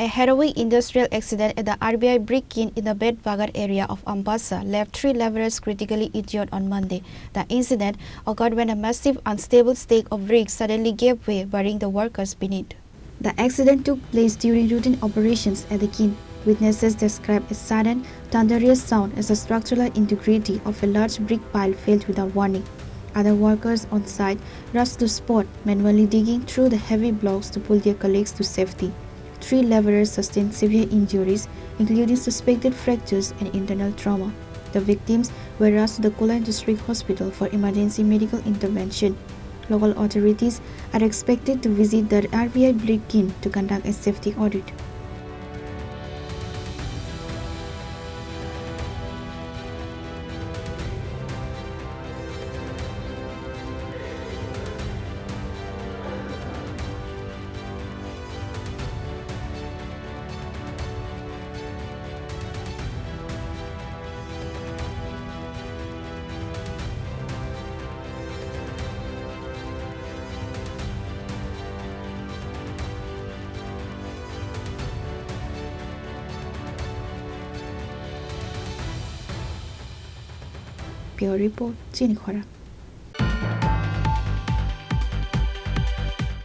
A harrowing industrial accident at the RBI Brick Kiln in the Betbagan area of Ambassa left 3 laborers critically injured on Monday. The incident occurred when a massive unstable stack of bricks suddenly gave way, burying the workers beneath. The accident took place during routine operations at the kiln. Witnesses described a sudden, thunderous sound as the structural integrity of a large brick pile failed without warning. Other workers on site rushed to the spot, manually digging through the heavy blocks to pull their colleagues to safety. 3 laborers sustained severe injuries, including suspected fractures and internal trauma. The victims were rushed to the Khorang District Hospital for emergency medical intervention. Local authorities are expected to visit the RBI Brick Kiln to conduct a safety audit. Pure report, Chini Khorang.